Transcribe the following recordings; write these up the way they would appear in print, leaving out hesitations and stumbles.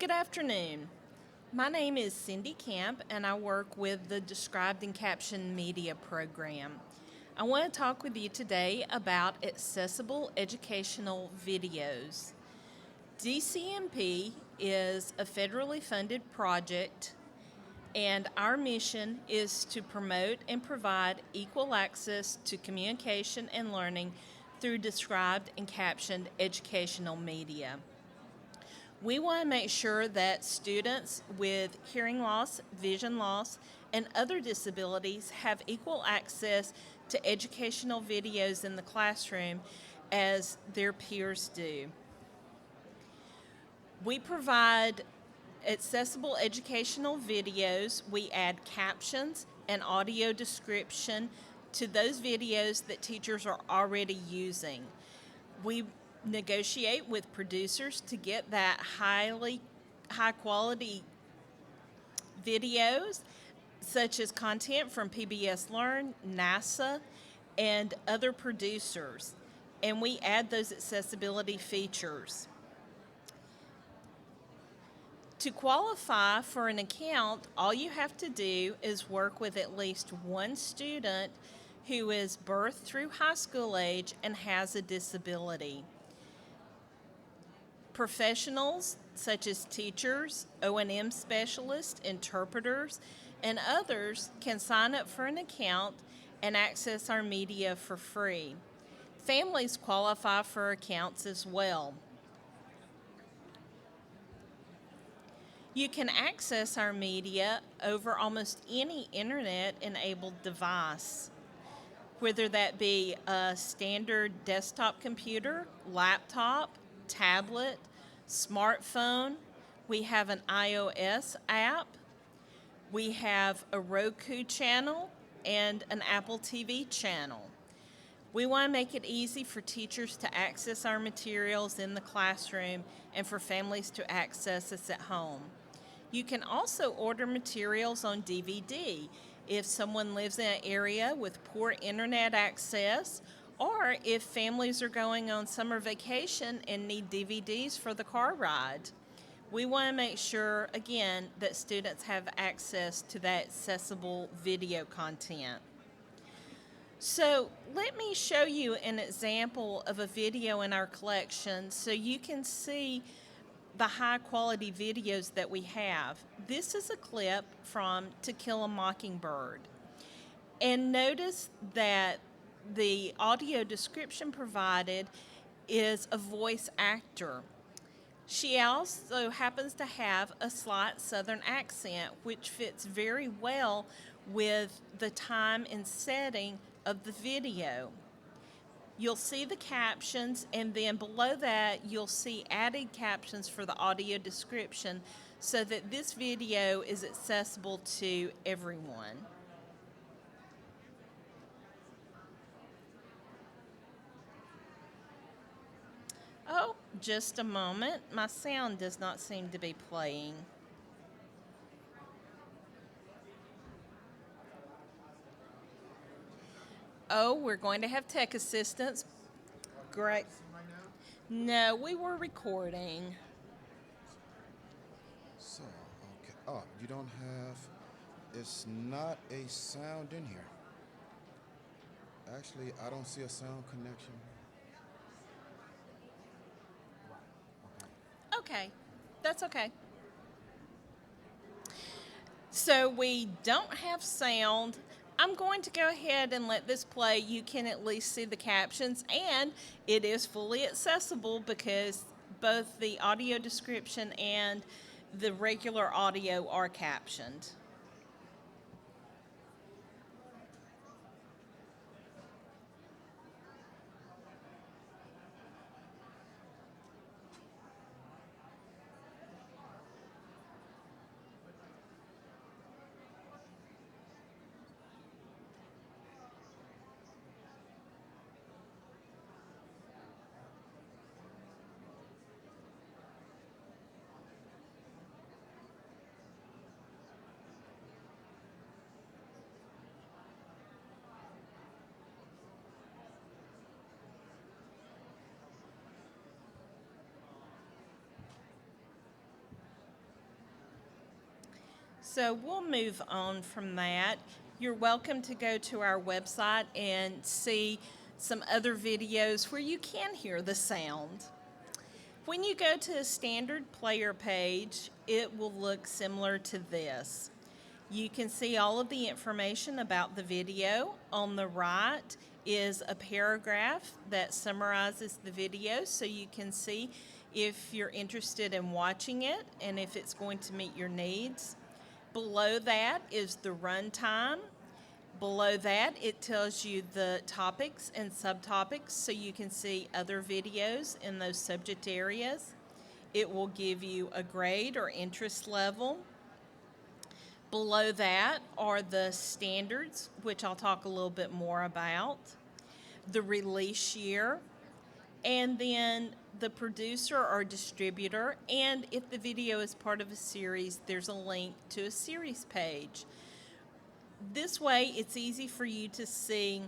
Good afternoon. My name is Cindy Camp, and I work with the Described and Captioned Media program. I want to talk with you today about accessible educational videos. DCMP is a federally funded project, and our mission is to promote and provide equal access to communication and learning through described and captioned educational media. We want to make sure that students with hearing loss, vision loss, and other disabilities have equal access to educational videos in the classroom as their peers do. We provide accessible educational videos. We add captions and audio description to those videos that teachers are already using. We negotiate with producers to get that high quality videos, such as content from PBS Learn, NASA, and other producers. And we add those accessibility features. To qualify for an account, all you have to do is work with at least one student who is birth through high school age and has a disability. Professionals such as teachers, O&M specialists, interpreters, and others can sign up for an account and access our media for free. Families qualify for accounts as well. You can access our media over almost any internet-enabled device, whether that be a standard desktop computer, laptop, tablet, smartphone. We have an iOS app. We have a Roku channel and an Apple TV channel. We want to make it easy for teachers to access our materials in the classroom and for families to access us at home. You can also order materials on DVD if someone lives in an area with poor internet access, or if families are going on summer vacation and need DVDs for the car ride. We want to make sure, again, that students have access to that accessible video content. So let me show you an example of a video in our collection so you can see the high quality videos that we have. This is a clip from To Kill a Mockingbird. And notice that the audio description provided is a voice actor. She also happens to have a slight Southern accent, which fits very well with the time and setting of the video. You'll see the captions, and then below that you'll see added captions for the audio description so that this video is accessible to everyone. Oh, just a moment. My sound does not seem to be playing. Oh, we're going to have tech assistance. Great. No, we were recording. So, okay. Oh, you don't have. It's not a sound in here. Actually, I don't see a sound connection. Okay, that's okay. So we don't have sound. I'm going to go ahead and let this play. You can at least see the captions, and it is fully accessible because both the audio description and the regular audio are captioned. So we'll move on from that. You're welcome to go to our website and see some other videos where you can hear the sound. When you go to a standard player page, it will look similar to this. You can see all of the information about the video. On the right is a paragraph that summarizes the video so you can see if you're interested in watching it and if it's going to meet your needs. Below that is the runtime. Below that, it tells you the topics and subtopics so you can see other videos in those subject areas. It will give you a grade or interest level. Below that are the standards, which I'll talk a little bit more about, the release year, and then the producer or distributor. And if the video is part of a series, there's a link to a series page. This way, it's easy for you to see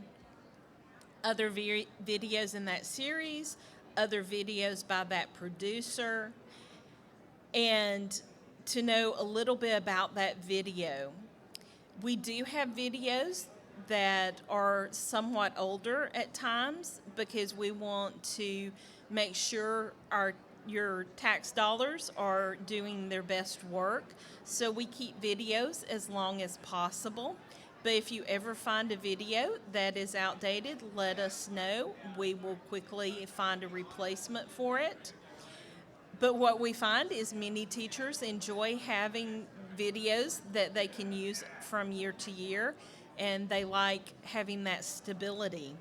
other videos in that series, other videos by that producer, and to know a little bit about that video. We do have videos that are somewhat older at times because we want to make sure your tax dollars are doing their best work. So we keep videos as long as possible. But if you ever find a video that is outdated, let us know. We will quickly find a replacement for it. But what we find is many teachers enjoy having videos that they can use from year to year, and they like having that stability.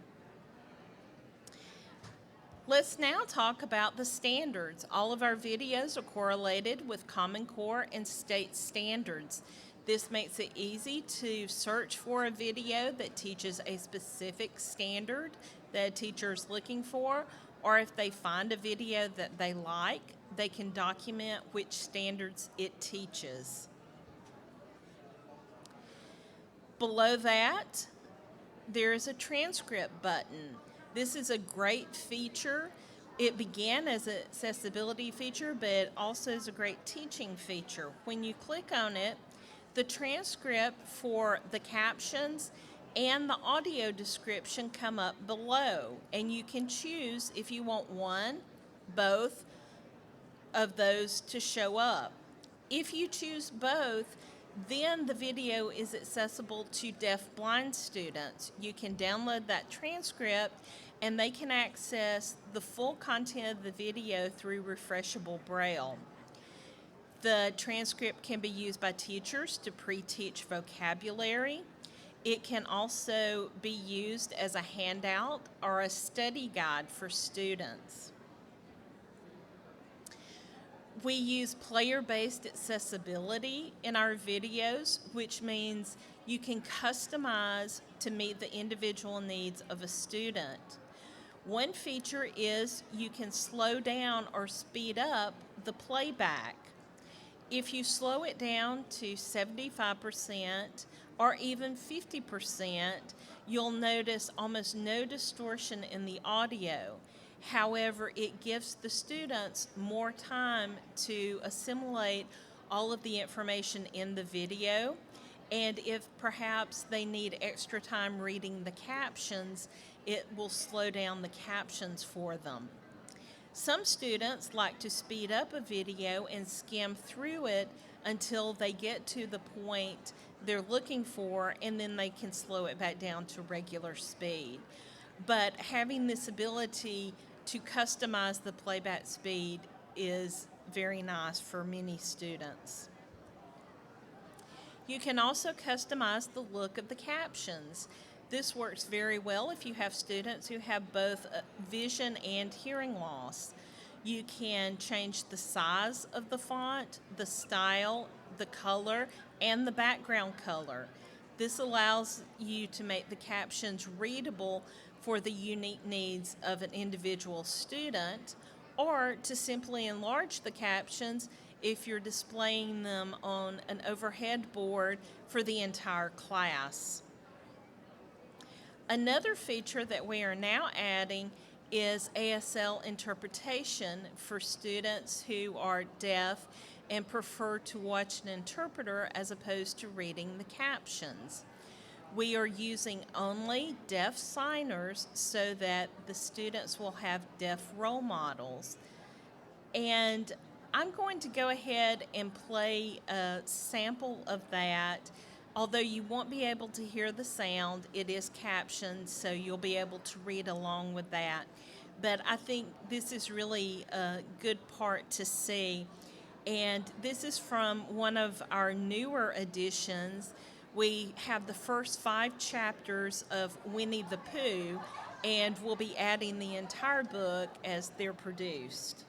Let's now talk about the standards. All of our videos are correlated with Common Core and state standards. This makes it easy to search for a video that teaches a specific standard that a teacher is looking for, or if they find a video that they like, they can document which standards it teaches. Below that, there is a transcript button. This is a great feature. It began as an accessibility feature, but it also is a great teaching feature. When you click on it, the transcript for the captions and the audio description come up below, and you can choose if you want one, both of those to show up. If you choose both, then the video is accessible to deaf-blind students. You can download that transcript and they can access the full content of the video through refreshable braille. The transcript can be used by teachers to pre-teach vocabulary. It can also be used as a handout or a study guide for students. We use player-based accessibility in our videos, which means you can customize to meet the individual needs of a student. One feature is you can slow down or speed up the playback. If you slow it down to 75% or even 50%, you'll notice almost no distortion in the audio. However, it gives the students more time to assimilate all of the information in the video. And if perhaps they need extra time reading the captions, it will slow down the captions for them. Some students like to speed up a video and skim through it until they get to the point they're looking for, and then they can slow it back down to regular speed. But having this ability to customize the playback speed is very nice for many students. You can also customize the look of the captions. This works very well if you have students who have both vision and hearing loss. You can change the size of the font, the style, the color, and the background color. This allows you to make the captions readable for the unique needs of an individual student, or to simply enlarge the captions if you're displaying them on an overhead board for the entire class. Another feature that we are now adding is ASL interpretation for students who are deaf and prefer to watch an interpreter as opposed to reading the captions. We are using only deaf signers so that the students will have deaf role models. And I'm going to go ahead and play a sample of that. Although you won't be able to hear the sound, it is captioned, so you'll be able to read along with that. But I think this is really a good part to see. And this is from one of our newer editions. We have the first 5 chapters of Winnie the Pooh, and we'll be adding the entire book as they're produced.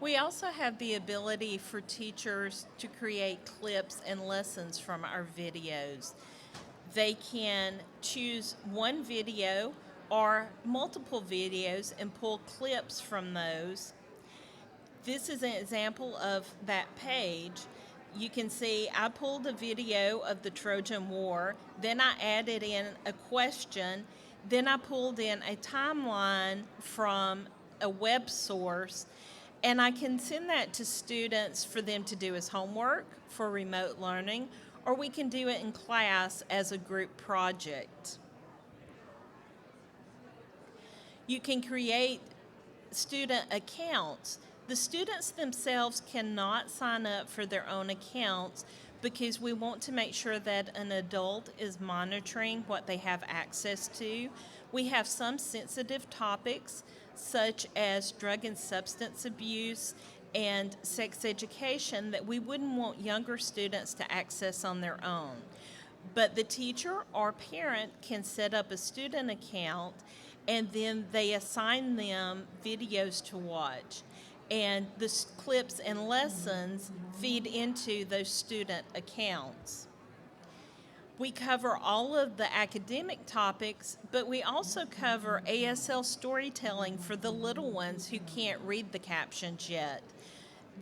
We also have the ability for teachers to create clips and lessons from our videos. They can choose one video or multiple videos and pull clips from those. This is an example of that page. You can see I pulled a video of the Trojan War, then I added in a question, then I pulled in a timeline from a web source, and I can send that to students for them to do as homework for remote learning, or we can do it in class as a group project. You can create student accounts. The students themselves cannot sign up for their own accounts because we want to make sure that an adult is monitoring what they have access to. We have some sensitive topics such as drug and substance abuse and sex education that we wouldn't want younger students to access on their own. But the teacher or parent can set up a student account and then they assign them videos to watch. And the clips and lessons feed into those student accounts. We cover all of the academic topics, but we also cover ASL storytelling for the little ones who can't read the captions yet.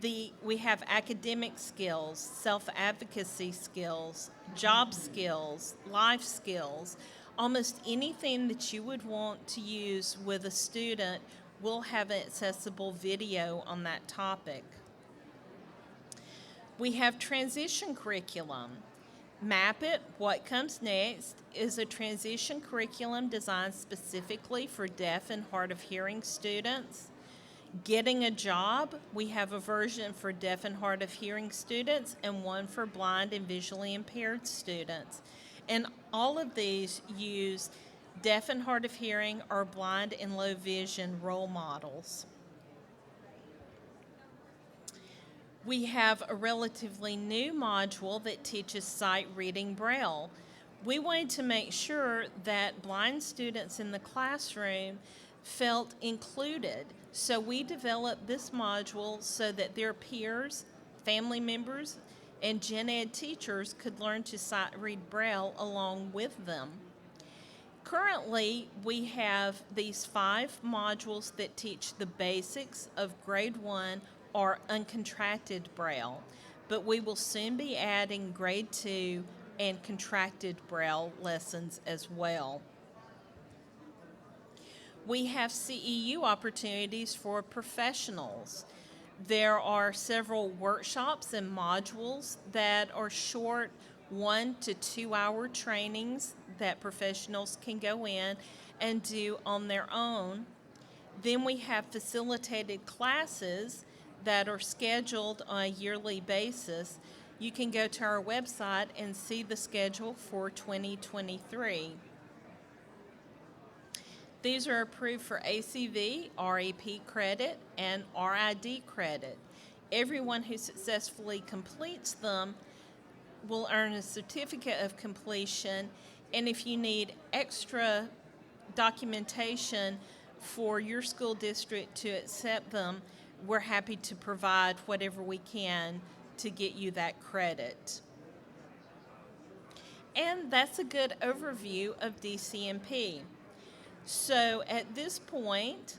We have academic skills, self-advocacy skills, job skills, life skills. Almost anything that you would want to use with a student will have an accessible video on that topic. We have transition curriculum. Map It, What Comes Next is a transition curriculum designed specifically for deaf and hard of hearing students. Getting a Job, we have a version for deaf and hard of hearing students and one for blind and visually impaired students. And all of these use deaf and hard of hearing, or blind and low vision role models. We have a relatively new module that teaches sight reading Braille. We wanted to make sure that blind students in the classroom felt included, so we developed this module so that their peers, family members, and gen ed teachers could learn to sight read Braille along with them. Currently, we have these 5 modules that teach the basics of grade 1 or uncontracted Braille, but we will soon be adding grade 2 and contracted Braille lessons as well. We have CEU opportunities for professionals. There are several workshops and modules that are short 1 to 2 hour trainings that professionals can go in and do on their own. Then we have facilitated classes that are scheduled on a yearly basis. You can go to our website and see the schedule for 2023. These are approved for ACV, REP credit, and RID credit. Everyone who successfully completes them will earn a certificate of completion, and if you need extra documentation for your school district to accept them, we're happy to provide whatever we can to get you that credit. And that's a good overview of DCMP. So at this point,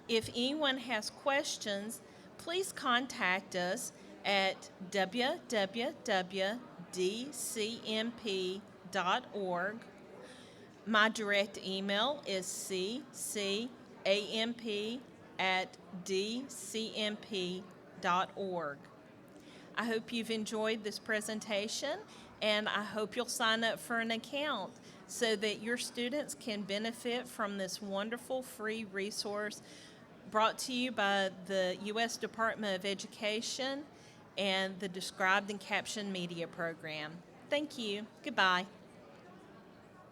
if anyone has questions, please contact us at www.dcmp.org. My direct email is ccamp@dcmp.org. I hope you've enjoyed this presentation, and I hope you'll sign up for an account so that your students can benefit from this wonderful free resource brought to you by the U.S. Department of Education and the Described and Captioned Media Program. Thank you. Goodbye.